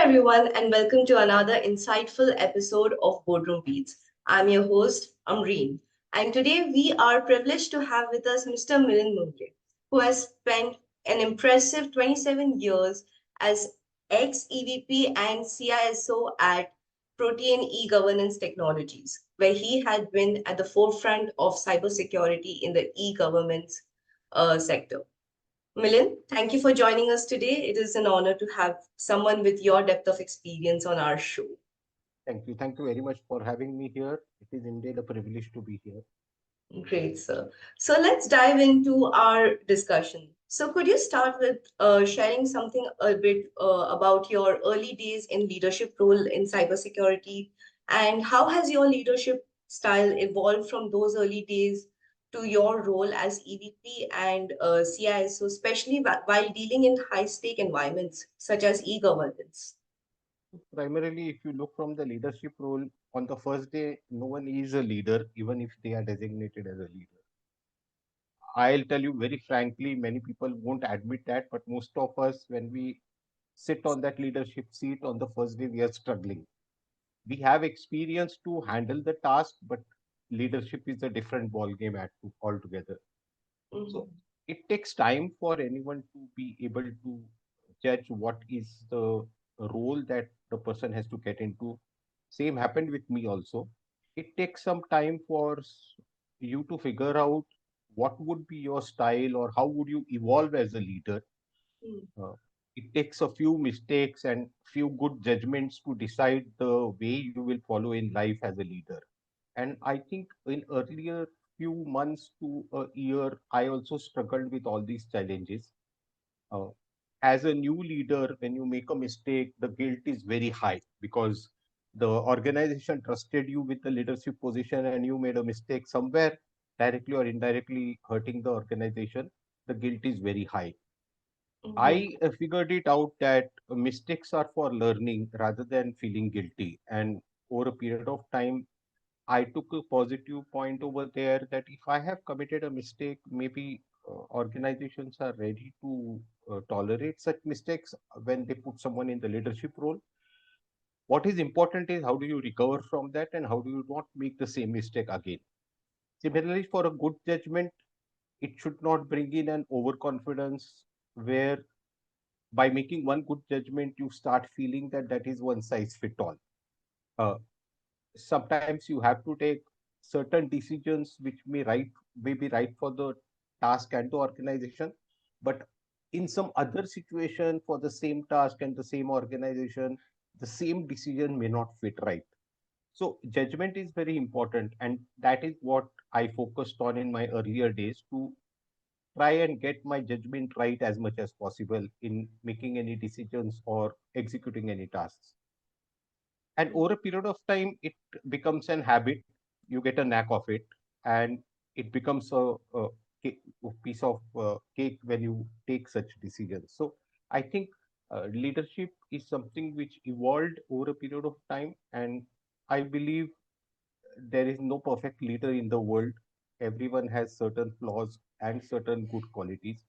everyone, and welcome to another insightful episode of Boardroom Beats. I'm your host, Amreen, and today we are privileged to have with us Mr. Milind Mungale, who has spent an impressive 27 years as ex-EVP and CISO at Protean e-governance technologies, where he had been at the forefront of cybersecurity in the e-governance sector. Milind, thank you for joining us today. It is an honor to have someone with your depth of experience on our show. Thank you. Thank you very much for having me here. It is indeed a privilege to be here. Great, sir. So let's dive into our discussion. So could you start with sharing something a bit about your early days in leadership role in cybersecurity, and how has your leadership style evolved from those early days to your role as EVP and CISO, especially while dealing in high-stake environments such as e-governance? Primarily, if you look from the leadership role, on the first day, no one is a leader, even if they are designated as a leader. I'll tell you very frankly, many people won't admit that, but most of us, when we sit on that leadership seat on the first day, we are struggling. We have experience to handle the task, but leadership is a different ball game altogether. So Mhm. it takes time for anyone to be able to judge what is the role that the person has to get into. Same happened with me also. It takes some time for you to figure out what would be your style or how would you evolve as a leader. Mm. Uh, it takes a few mistakes and few good judgments to decide the way you will follow in life as a leader. And I think in earlier few months to a year, I also struggled with all these challenges. Uh, as a new leader, when you make a mistake, the guilt is very high because the organization trusted you with the leadership position and you made a mistake somewhere, directly or indirectly hurting the organization. The guilt is very high. Mhm. I figured it out that mistakes are for learning rather than feeling guilty. And over a period of time, I took a positive point over there that if I have committed a mistake, maybe organizations are ready to tolerate such mistakes when they put someone in the leadership role. What is important is how do you recover from that and how do you not make the same mistake again. Similarly, for a good judgment, it should not bring in an overconfidence where by making one good judgment, you start feeling that that is one size fit all. Uh, Sometimes you have to take certain decisions which may be right for the task and the organization, but in some other situation for the same task and the same organization, the same decision may not fit right. So judgment is very important, and that is what I focused on in my earlier days to try and get my judgment right as much as possible in making any decisions or executing any tasks. And over a period of time, it becomes an habit. You get a knack of it, and it becomes a piece of cake when you take such decisions. So I think leadership is something which evolved over a period of time, and I believe there is no perfect leader in the world. Everyone has certain flaws and certain good qualities.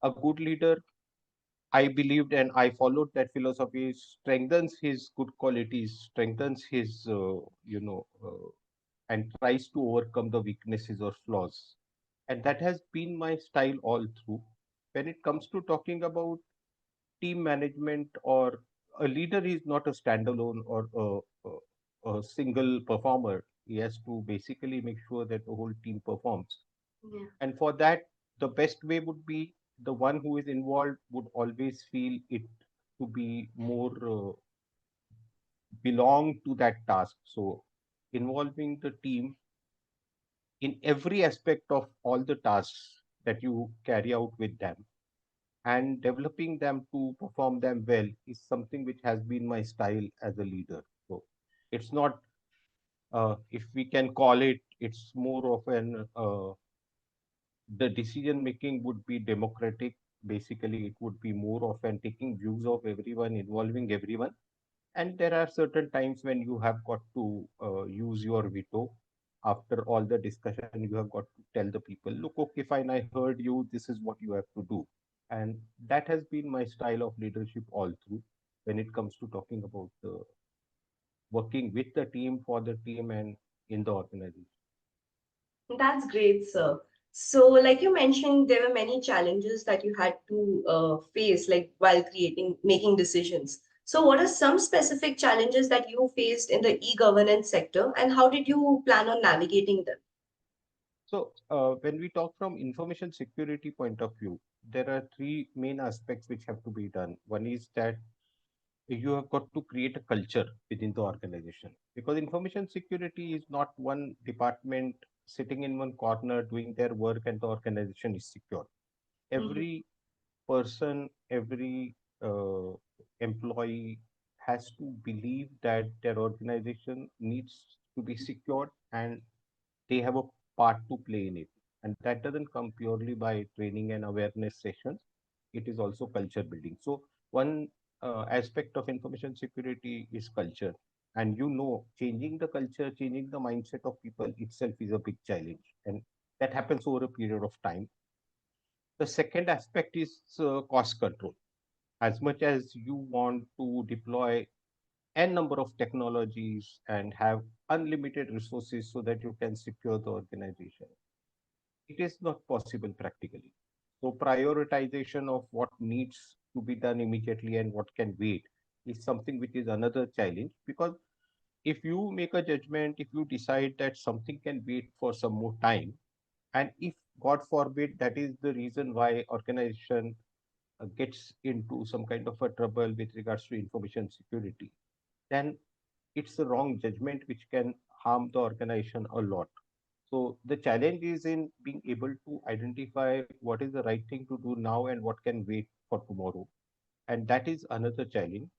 A good leader, I believed and I followed that philosophy, strengthens his good qualities, strengthens his, and tries to overcome the weaknesses or flaws. And that has been my style all through. When it comes to talking about team management, or a leader is not a standalone or a single performer. He has to basically make sure that the whole team performs. Yeah. And for that, the best way would be the one who is involved would always feel it to be more belong to that task. So involving the team in every aspect of all the tasks that you carry out with them and developing them to perform them well is something which has been my style as a leader. So it's not, if we can call it, it's more of an the decision making would be democratic. Basically, it would be more of an taking views of everyone, involving everyone. And there are certain times when you have got to use your veto. After all the discussion, you have got to tell the people, look, okay, fine, I heard you. This is what you have to do. And that has been my style of leadership all through. when it comes to talking about the working with the team, for the team, and in the organization. That's great, sir. So, like you mentioned, there were many challenges that you had to face, like while making decisions. So, what are some specific challenges that you faced in the e-governance sector, and how did you plan on navigating them? So, when we talk from information security point of view, there are three main aspects which have to be done. One is that you have got to create a culture within the organization, because information security is not one department sitting in one corner doing their work and the organization is secure. Mhm. Every person, every employee has to believe that their organization needs to be secured and they have a part to play in it. And that doesn't come purely by training and awareness sessions, it is also culture building. So, one aspect of information security is culture. And changing the culture, changing the mindset of people itself is a big challenge. And that happens over a period of time. The second aspect is cost control. As much as you want to deploy n number of technologies and have unlimited resources so that you can secure the organization, it is not possible practically. So prioritization of what needs to be done immediately and what can wait is something which is another challenge, because if you make a judgment, if you decide that something can wait for some more time, and if God forbid that is the reason why organization gets into some kind of a trouble with regards to information security, then it's a wrong judgment which can harm the organization a lot. So the challenge is in being able to identify what is the right thing to do now and what can wait for tomorrow. And that is another challenge.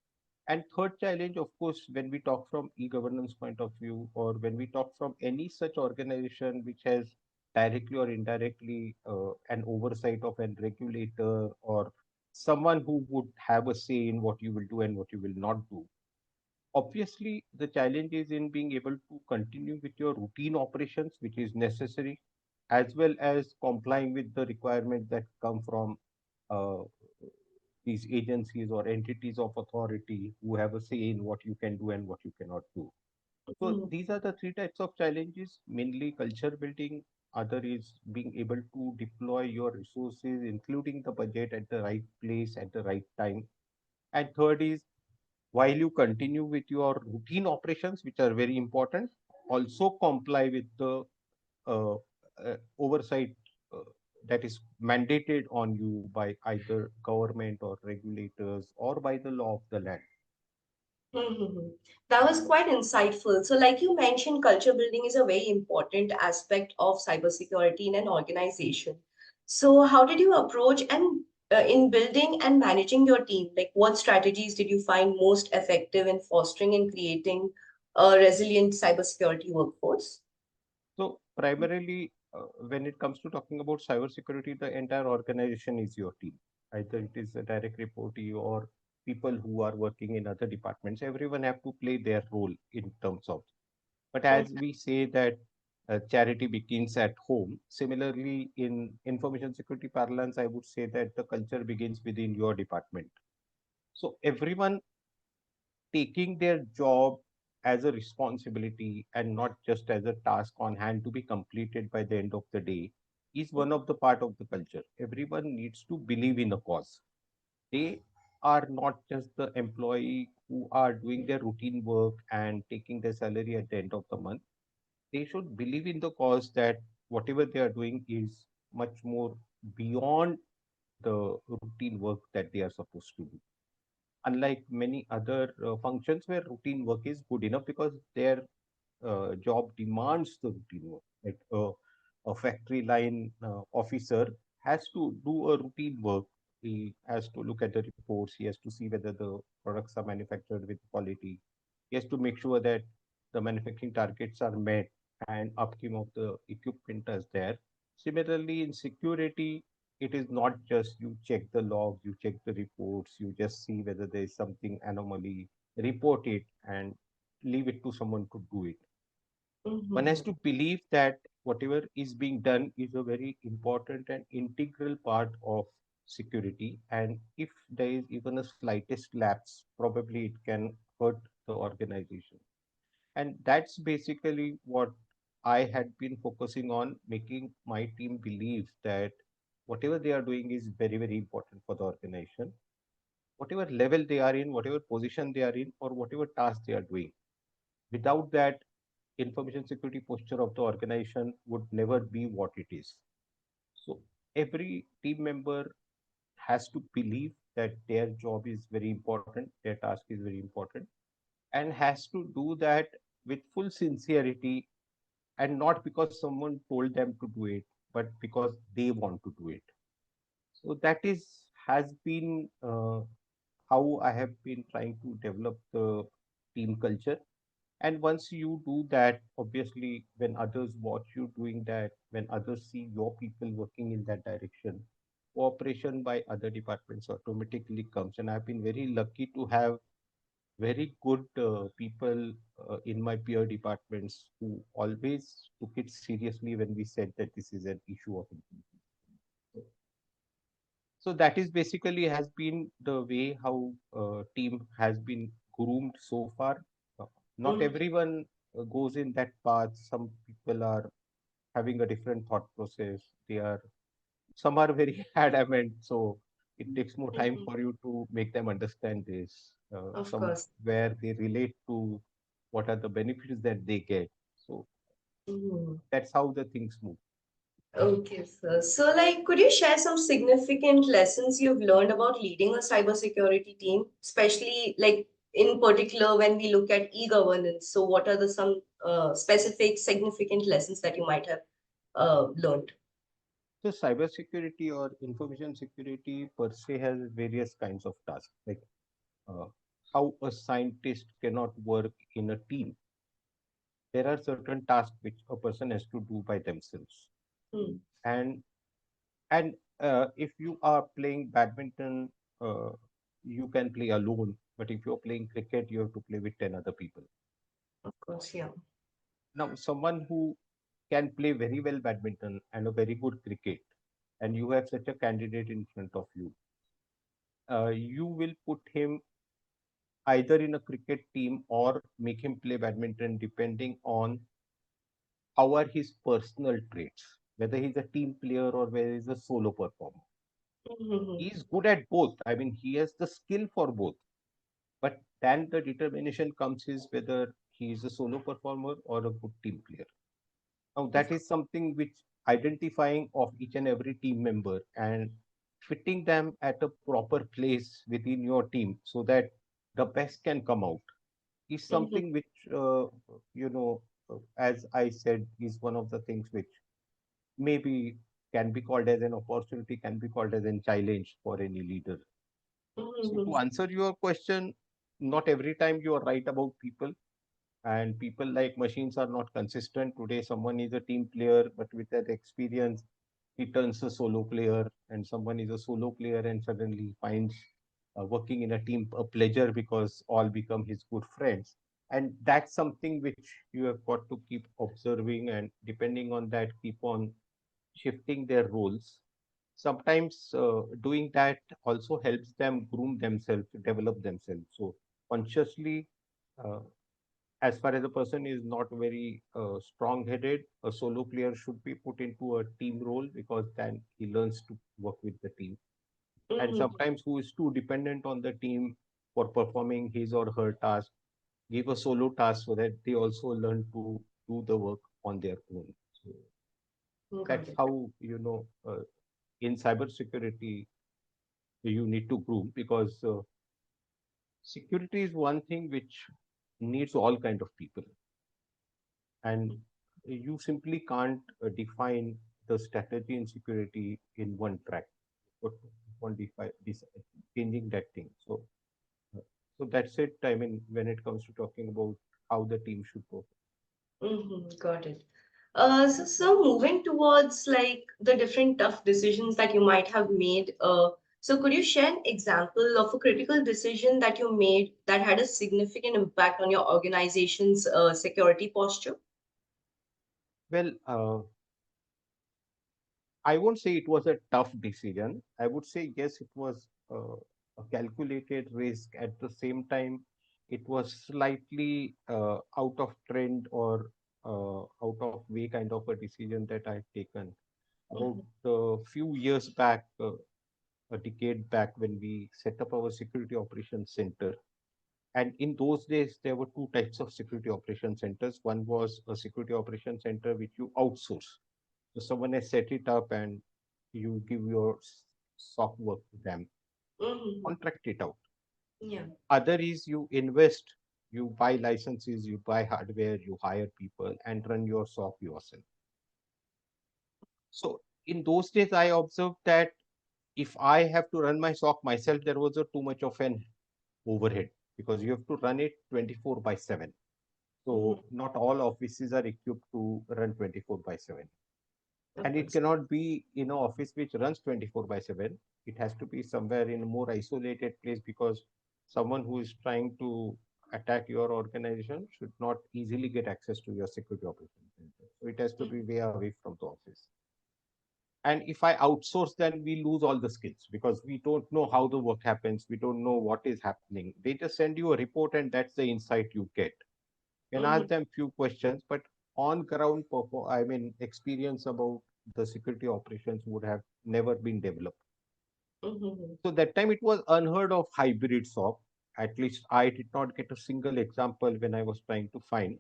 And third challenge, of course, when we talk from e-governance point of view, or when we talk from any such organization which has directly or indirectly an oversight of an regulator or someone who would have a say in what you will do and what you will not do. Obviously, the challenge is in being able to continue with your routine operations, which is necessary, as well as complying with the requirements that come from uh, these agencies or entities of authority who have a say in what you can do and what you cannot do. So Mhm. these are the three types of challenges, mainly culture building. Other is being able to deploy your resources, including the budget at the right place at the right time. And third is, while you continue with your routine operations, which are very important, also comply with the uh, oversight uh, that is mandated on you by either government or regulators or by the law of the land. Mhm. That was quite insightful. So, like you mentioned, culture building is a very important aspect of cybersecurity in an organization. So, how did you approach and in building and managing your team? Like, what strategies did you find most effective in fostering and creating a resilient cybersecurity workforce? So primarily, when it comes to talking about cybersecurity, the entire organization is your team. Either it is a direct reportee or people who are working in other departments. Everyone have to play their role in terms of. But Mhm. as we say that charity begins at home, similarly in information security parlance, I would say that the culture begins within your department. So everyone taking their job as a responsibility and not just as a task on hand to be completed by the end of the day is one of the part of the culture. Everyone needs to believe in a cause. They are not just the employee who are doing their routine work and taking their salary at the end of the month. They should believe in the cause that whatever they are doing is much more beyond the routine work that they are supposed to do, unlike many other functions where routine work is good enough because their job demands the routine work. Like a factory line officer has to do a routine work. He has to look at the reports. He has to see whether the products are manufactured with quality. He has to make sure that the manufacturing targets are met and upkeep of the equipment is there. Similarly, in security, it is not just you check the logs, you check the reports, you just see whether there is something anomaly, report it, and leave it to someone to do it. One has Mhm. to believe that whatever is being done is a very important and integral part of security, and if there is even a slightest lapse, probably it can hurt the organization. And that's basically what I had been focusing on, making my team believe that whatever they are doing is very, very important for the organization, whatever level they are in, whatever position they are in, or whatever task they are doing. Without that, information security posture of the organization would never be what it is. So every team member has to believe that their job is very important, their task is very important, and has to do that with full sincerity, and not because someone told them to do it, but because they want to do it. So that is has been how I have been trying to develop the team culture. And once you do that, obviously, when others watch you doing that, when others see your people working in that direction, cooperation by other departments automatically comes. And I've been very lucky to have very good people in my peer departments who always took it seriously when we said that this is an issue of integrity. So that is basically has been the way how team has been groomed so far. Uh, Not Mm-hmm. everyone goes in that path. Some people are having a different thought process. They are some are very adamant, so it takes more time Mm-hmm. for you to make them understand this. Of Some course. where they relate to what are the benefits that they get. So Mm-hmm. that's how the things move. Okay, sir. So, like, could you share some significant lessons you've learned about leading a cybersecurity team, especially like in particular when we look at e-governance? So, what are the some specific significant lessons that you might have learned? So cybersecurity or information security per se has various kinds of tasks, like uh, how a scientist cannot work in a team. There are certain tasks which a person has to do by themselves, Hmm. and and if you are playing badminton, uh, you can play alone. But if you're playing cricket, you have to play with 10 other people. Of course, yeah. Now, someone who can play very well badminton and a very good cricket, and you have such a candidate in front of you, you will put him either in a cricket team or make him play badminton depending on how are his personal traits, whether he's a team player or whether he's a solo performer. Mm-hmm. He's good at both. I mean, he has the skill for both. But then the determination comes is whether he is a solo performer or a good team player. Now, Of that course. is something which identifying of each and every team member and fitting them at a proper place within your team so that the best can come out is Mm-hmm. something which, you know, as I said, is one of the things which maybe can be called as an opportunity, can be called as a challenge for any leader. So, to Mm-hmm. answer your question, not every time you are right about people, and people like machines are not consistent. Today, someone is a team player, but with that experience, he turns a solo player, and someone is a solo player and suddenly finds working in a team a pleasure because all become his good friends. And that's something which you have got to keep observing, and depending on that, keep on shifting their roles. Sometimes doing that also helps them groom themselves, develop themselves. So consciously, uh, as far as a person is not very strong headed, a solo player should be put into a team role because then he learns to work with the team. And Mm-hmm. sometimes who is too dependent on the team for performing his or her task, give a solo task so that they also learn to do the work on their own. So Got that's it. how, in cybersecurity, you need to groom because security is one thing which needs all kind of people, and you simply can't define the strategy and security in one track, but one define this changing that thing. Uh, so that's it. I mean, when it comes to talking about how the team should perform. Mm-hmm. Got it. So moving towards like the different tough decisions that you might have made, so could you share an example of a critical decision that you made that had a significant impact on your organization's security posture? Well, I won't say it was a tough decision. I would say yes, it was a calculated risk. At the same time, it was slightly out of trend or out of way kind of a decision that I've taken. About Mhm, a few years back, a decade back, when we set up our security operations center. And in those days, there were two types of security operation centers. One was a security operation center which you outsource. So someone has set it up and you give your soft work to them, mhm. contract it out. Yeah. Other is you invest, you buy licenses, you buy hardware, you hire people and run your SOC yourself. So in those days, I observed that if I have to run my SOC myself, there was a too much of an overhead because you have to run it 24 by 7. Mhm. So not all offices are equipped to run 24 by 7. Of And it course. cannot be in an office which runs 24 by 7. It has to be somewhere in a more isolated place because someone who is trying to attack your organization should not easily get access to your security operations center. So it has to be Mhm, way away from the office. And if I outsource, then we lose all the skills because we don't know how the work happens. We don't know what is happening. They just send you a report and that's the insight you get. You can ask mhm, them few questions, but on ground, I mean, experience about the security operations would have never been developed. mhm, So that time it was unheard of hybrid SOC. At least I did not get a single example when I was trying to find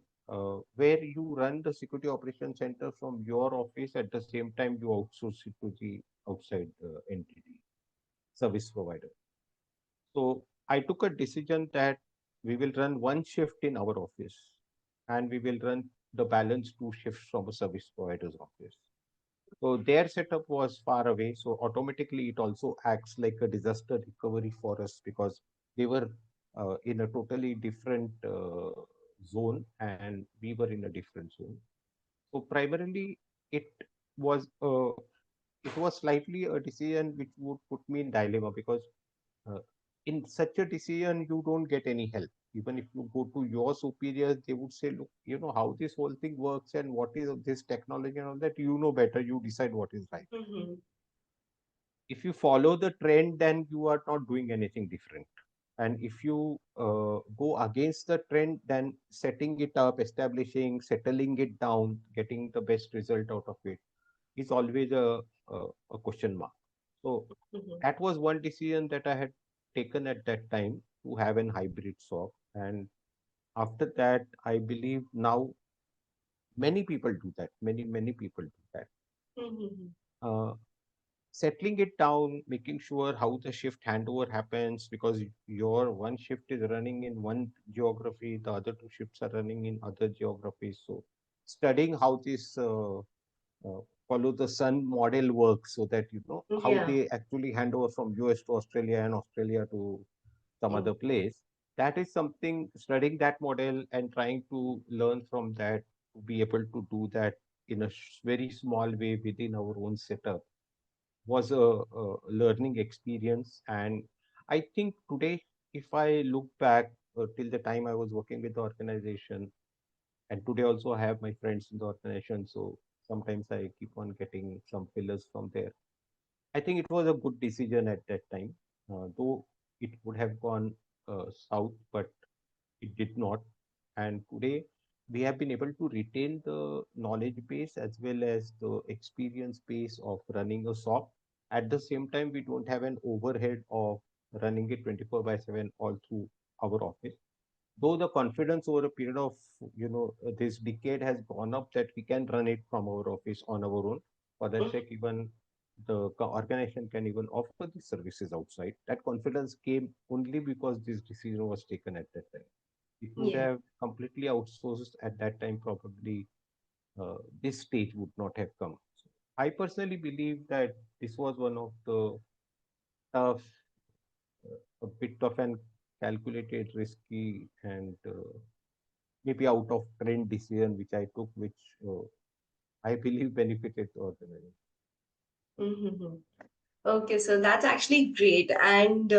where you run the security operations center from your office at the same time you outsource it to the outside entity service provider. So I took a decision that we will run one shift in our office and we will run the balance two shifts from a service provider's office. So their setup was far away. So automatically it also acts like a disaster recovery for us because they were in a totally different zone and we were in a different zone. So primarily it was slightly a decision which would put me in dilemma because uh, in such a decision, you don't get any help. Even if you go to your superiors, they would say, look, you know how this whole thing works and what is this technology and all that. You know better. You decide what is right. mhm. If you follow the trend, then you are not doing anything different. And if you go against the trend, then setting it up, establishing, settling it down, getting the best result out of it is always a question mark. So Mhm. that was one decision that I had taken at that time to have an hybrid SOC. And after that, I believe now many people do that. Many people do that. Mhm. Uh, Settling it down, making sure how the shift handover happens because your one shift is running in one geography, the other two shifts are running in other geographies. So studying how this follow the sun model works so that you know how Yeah. they actually hand over from US to Australia and Australia to some Mm. other place. That is something studying that model and trying to learn from that to be able to do that in a very small way within our own setup was a learning experience. And I think today, if I look back till the time I was working with the organization, and today also I have my friends in the organization, so sometimes I keep on getting some pillars from there. I think it was a good decision at that time, though it would have gone south, but it did not. And today we have been able to retain the knowledge base as well as the experience base of running a SOC. At the same time, we don't have an overhead of running it 24 by 7 all through our office. Though the confidence over a period of this decade has gone up that we can run it from our office on our own. For that Mhm. sake, even the organization can even offer these services outside. That confidence came only because this decision was taken at that time. If we would Yeah. have completely outsourced at that time, probably this stage would not have come. So I personally believe that this was one of the tough, a bit of an calculated, risky, and maybe out of trend decision which I took, which I believe benefited the organization. Mhm. Okay, so that's actually great. And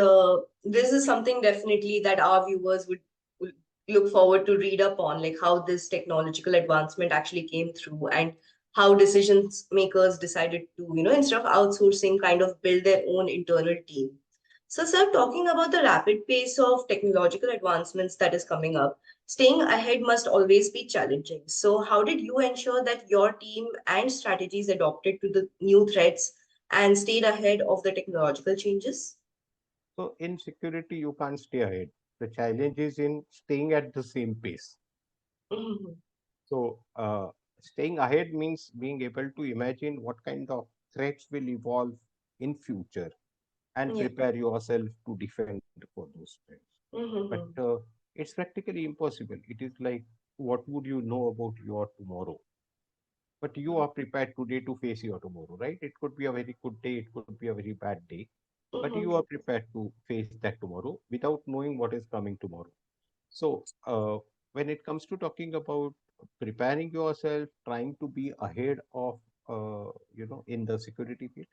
this is something definitely that our viewers would look forward to read up on, like how this technological advancement actually came through and how decisions makers decided to, instead of outsourcing, kind of build their own internal team. So, sir, talking about the rapid pace of technological advancements that is coming up, staying ahead must always be challenging. So, how did you ensure that your team and strategies adopted to the new threats and stayed ahead of the technological changes? So in security, you can't stay ahead. The challenge is in staying at the same pace. Mhm. So staying ahead means being able to imagine what kind of threats will evolve in future and Yeah. prepare yourself to defend for those threats. But Mhm. it's practically impossible. It is like, what would you know about your tomorrow? But you are prepared today to face your tomorrow, right? It could be a very good day, it could be a very bad day, but you are Mhm. prepared to face that tomorrow without knowing what is coming tomorrow. So, when it comes to talking about preparing yourself, trying to be ahead of, in the security field,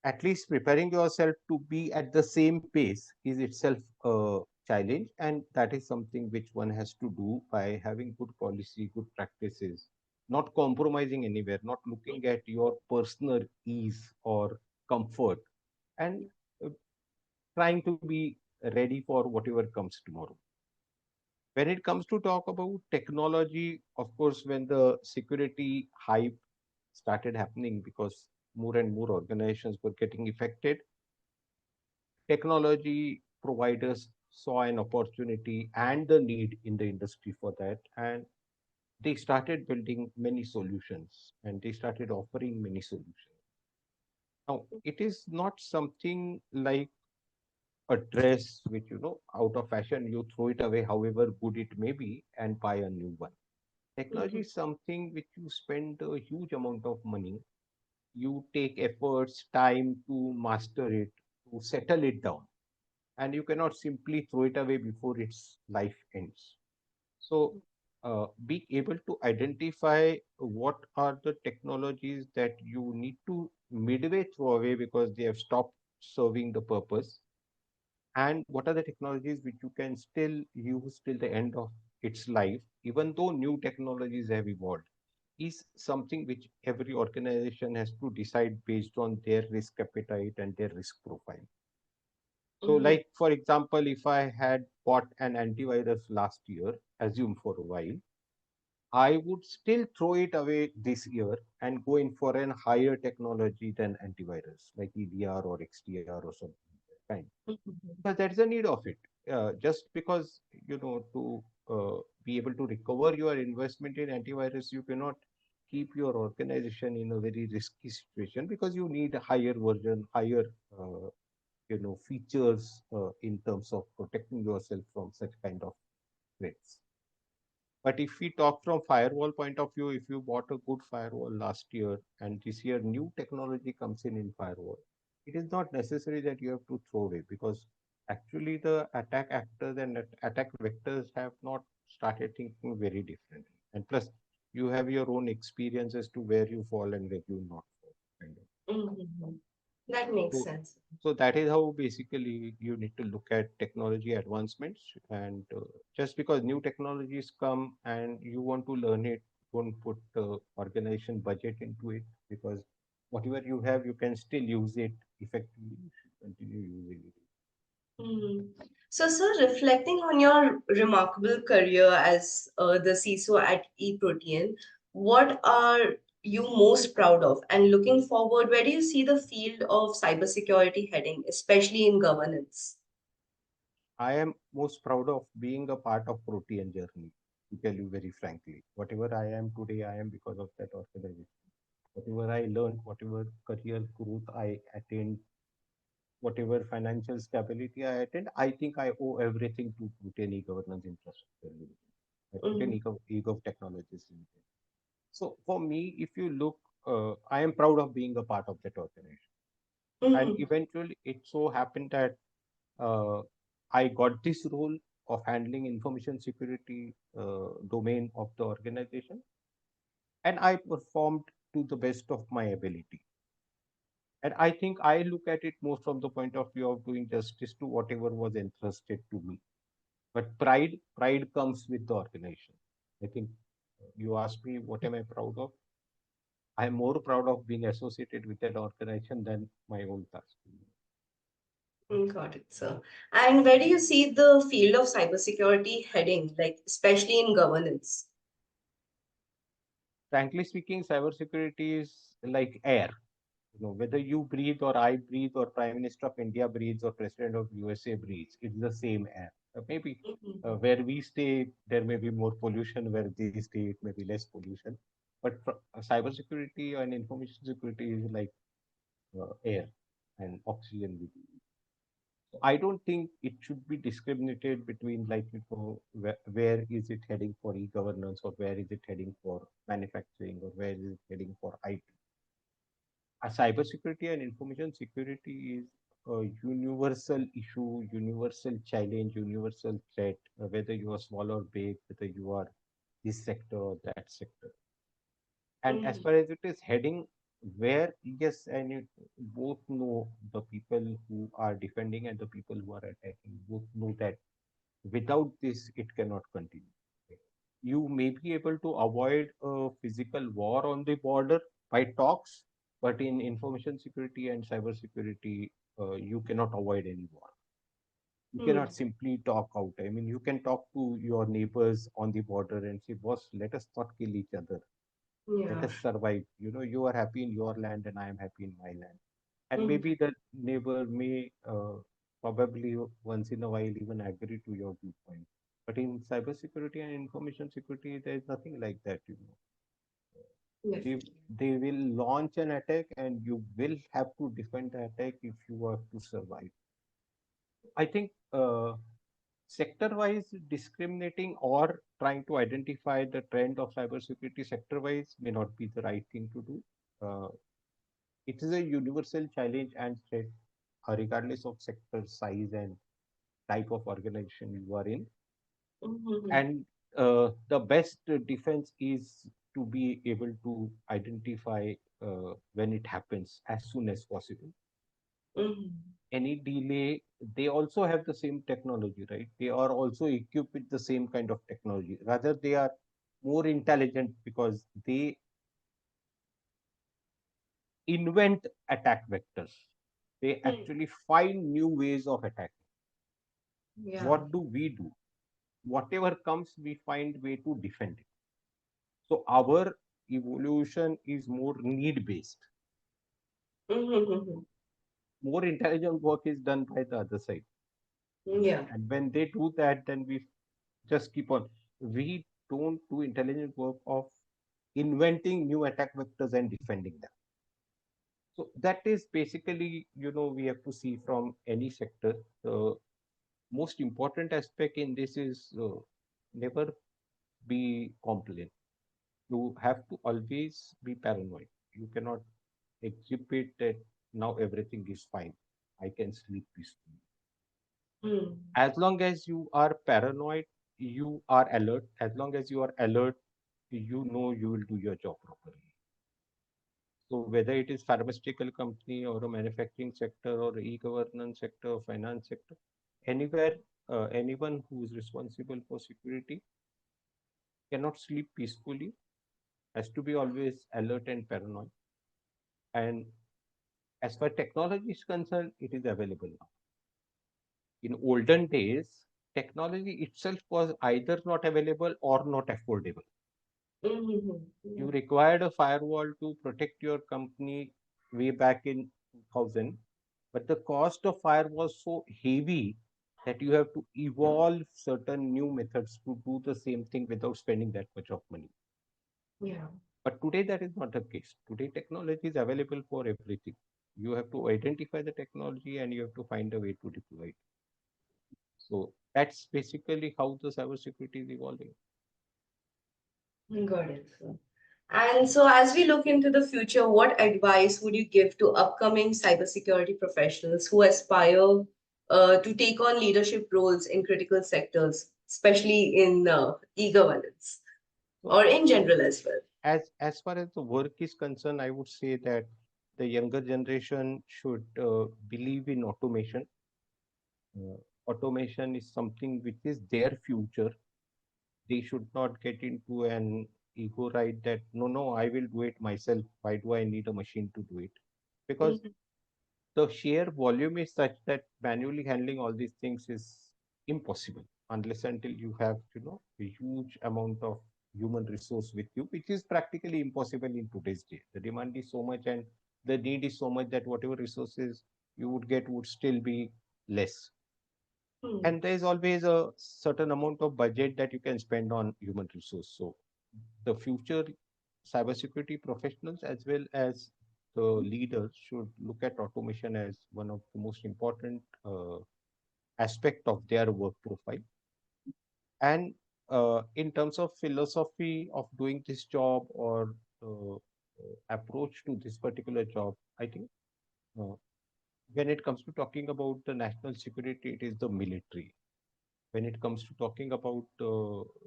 at least preparing yourself to be at the same pace is itself a challenge, and that is something which one has to do by having good policy, good practices, not compromising anywhere, not looking at your personal ease or comfort, and uh, trying to be ready for whatever comes tomorrow. When it comes to talk about technology, of course, when the security hype started happening because more and more organizations were getting affected, technology providers saw an opportunity and the need in the industry for that, and they started building many solutions and they started offering many solutions. Now it is not something like a dress which, out of fashion you throw it away however good it may be and buy a new one. Technology Mhm. is something which you spend a huge amount of money, you take efforts, time to master it, to settle it down, and you cannot simply throw it away before its life ends. So, be able to identify what are the technologies that you need to midway throw away because they have stopped serving the purpose, and what are the technologies which you can still use till the end of its life, even though new technologies have evolved, is something which every organization has to decide based on their risk appetite and their risk profile. So, Mhm. like for example, if I had bought an antivirus last year, assume for a while, I would still throw it away this year and go in for an higher technology than antivirus, like EDR or XDR or something like that kind. Mhm. Because that's the need of it. Just because, to be able to recover your investment in antivirus, you cannot keep your organization in a very risky situation because you need a higher version, higher features in terms of protecting yourself from such kind of threats. But if we talk from firewall point of view, if you bought a good firewall last year and this year new technology comes in firewall, it is not necessary that you have to throw away because actually the attack actors and attack vectors have not started thinking very differently. And plus, you have your own experience as to where you fall and where you not fall. Kind of. Mhm. That makes So, sense. so that is how basically you need to look at technology advancements. And just because new technologies come and you want to learn it, don't put organization budget into it because whatever you have, you can still use it effectively. You should continue using it. Mhm. So, sir, reflecting on your remarkable career as the CISO at eProtean, what are you most proud of? And looking forward, where do you see the field of cybersecurity heading, especially in governance? I am most proud of being a part of Protean journey. To tell you very frankly, whatever I am today, I am because of that organization. Whatever I learned, whatever career growth I attained, whatever financial stability I attend, I think I owe everything to Protean e-governance infrastructure limited. Protean Mm-hmm. eGov technologies limited. So for me, if you look, I am proud of being a part of that organization. And Mm-hmm. eventually, it so happened that uh, I got this role of handling information security domain of the organization, and I performed to the best of my ability. And I think I look at it more from the point of view of doing justice to whatever was entrusted to me. But pride comes with the organization. I think you asked me what am I proud of? I'm more proud of being associated with that organization than my own task. Got it, sir. And where do you see the field of cybersecurity heading, like especially in governance? Frankly speaking, cybersecurity is like air. Whether you breathe or I breathe or Prime Minister of India breathes or President of USA breathes, it's the same air. Maybe Mhm. where we stay, there may be more pollution. Where they stay, it may be less pollution. But cybersecurity and information security is like air and oxygen. So I don't think it should be discriminated between like where is it heading for e-governance or where is it heading for manufacturing or where is it heading for IT. Cybersecurity and information security is a universal issue, universal challenge, universal threat, whether you are small or big, whether you are this sector or that sector. And as Mhm. far as it is heading, where, yes, and you both know the people who are defending and the people who are attacking, both know that without this, it cannot continue. You may be able to avoid a physical war on the border by talks, but in information security and cyber security, you cannot avoid any war. You Hmm. cannot simply talk out. I mean, you can talk to your neighbors on the border and say, boss, let us not kill each other. Let Yeah. us survive. You are happy in your land and I am happy in my land. And Mhm. maybe the neighbor may probably once in a while even agree to your viewpoint. But in cybersecurity and information security, there is nothing like that. They, Definitely. they will launch an attack and you will have to defend the attack if you are to survive. I think sector-wise discriminating or trying to identify the trend of cybersecurity sector-wise may not be the right thing to do. Uh, it is a universal challenge and threat, regardless of sector size and type of organization you are in. Mhm. And the best defense is to be able to identify when it happens as soon as possible. Mhm. Any delay, they also have the same technology, right? They are also equipped with the same kind of technology. Rather, they are more intelligent because they invent attack vectors. They Hmm. actually find new ways of attacking. Yeah. What do we do? Whatever comes, we find way to defend it. So our evolution is more need based. Mhm. More intelligent work is done by the other side. Yeah. And when they do that, then we just keep on. We don't do intelligent work of inventing new attack vectors and defending them. So that is basically, we have to see from any sector. The most important aspect in this is never be compliant. You have to always be paranoid. You cannot exhibit that now everything is fine. I can sleep peacefully. Hmm. As long as you are paranoid, you are alert. As long as you are alert, you know you will do your job properly. So whether it is pharmaceutical company or a manufacturing sector or e-governance sector or finance sector, anywhere, anyone who is responsible for security cannot sleep peacefully, has to be always alert and paranoid. And as far as technology is concerned, it is available now. In olden days, technology itself was either not available or not affordable. Mhm. Yeah. You required a firewall to protect your company way back in 2000, but the cost of fire was so heavy that you have to evolve certain new methods to do the same thing without spending that much of money. Yeah. But today, that is not the case. Today, technology is available for everything. You have to identify the technology and you have to find a way to deploy it. So that's basically how the cybersecurity is evolving. Got it, sir. And so, as we look into the future, what advice would you give to upcoming cybersecurity professionals who aspire to take on leadership roles in critical sectors, especially in e-governance So or in general as well? as far as the work is concerned, I would say that the younger generation should believe in automation. Uh, Automation is something which is their future. They should not get into an ego right that no, I will do it myself. Why do I need a machine to do it? Because Mhm. the sheer volume is such that manually handling all these things is impossible unless until you have, a huge amount of human resource with you, which is practically impossible in today's day. The demand is so much and the need is so much that whatever resources you would get would still be less. Mhm. And there is always a certain amount of budget that you can spend on human resource. So the future cybersecurity professionals as well as the leaders should look at automation as one of the most important aspect of their work profile. And in terms of philosophy of doing this job or approach to this particular job, I think uh, when it comes to talking about the national security, it is the military. When it comes to talking about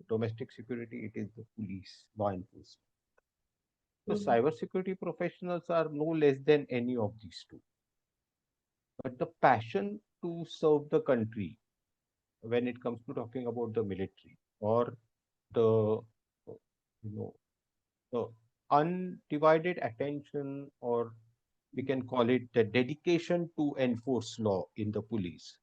domestic security, it is the police, law enforcement. So Mhm. cybersecurity professionals are no less than any of these two. But the passion to serve the country, when it comes to talking about the military or the, you know, the undivided attention, or we can call it the dedication to enforce law in the police,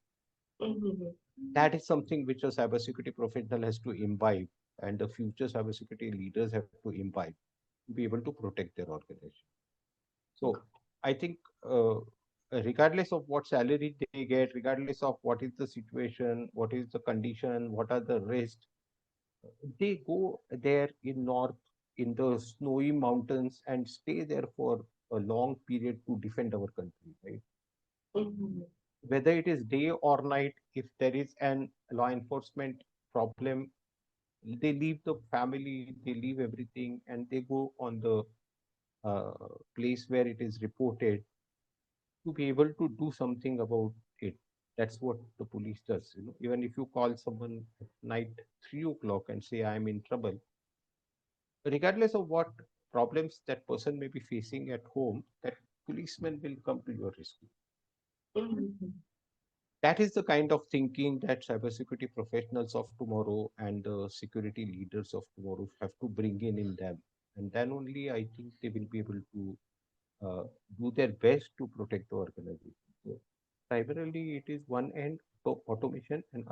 Mhm. that is something which a cybersecurity professional has to imbibe, and the future cybersecurity leaders have to imbibe to be able to protect their organization. So I think regardless of what salary they get, regardless of what is the situation, what is the condition, what are the risks, they go there in north in the snowy mountains and stay there for a long period to defend our country, right? Mhm. Whether it is day or night, if there is an law enforcement problem, they leave the family, they leave everything, and they go on the uh, place where it is reported to be able to do something about it. That's what the police does. Even if you call someone at night 3 o'clock and say I'm in trouble, regardless of what problems that person may be facing at home, that policeman will come to your rescue. Mhm. That is the kind of thinking that cybersecurity professionals of tomorrow and the security leaders of tomorrow have to bring in them. And then only I think they will be able to uh, do their best to protect the organization. So, primarily, it is one end automation, and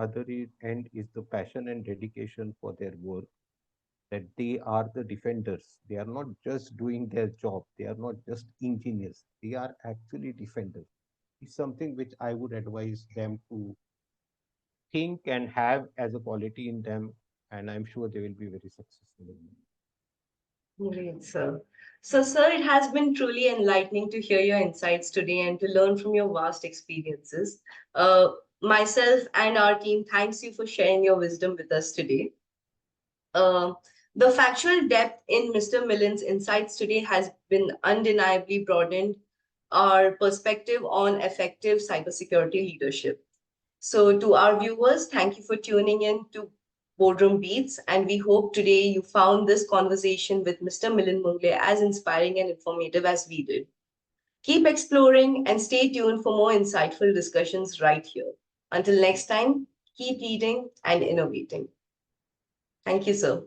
end is the passion and dedication for their work. That they are the defenders. They are not just doing their job. They are not just engineers. They are actually defenders. It's something which I would advise them to think and have as a quality in them, and I'm sure they will be very successful in it. Great, sir. So, sir, it has been truly enlightening to hear your insights today and to learn from your vast experiences. Myself and our team thanks you for sharing your wisdom with us today. Uh, the factual depth in Mr. Millen's insights today has been undeniably broadened our perspective on effective cybersecurity leadership. So, to our viewers, thank you for tuning in to Boardroom Beats, and we hope today you found this conversation with Mr. Milind Mungale as inspiring and informative as we did. Keep exploring and stay tuned for more insightful discussions right here. Until next time, keep leading and innovating. Thank you, sir.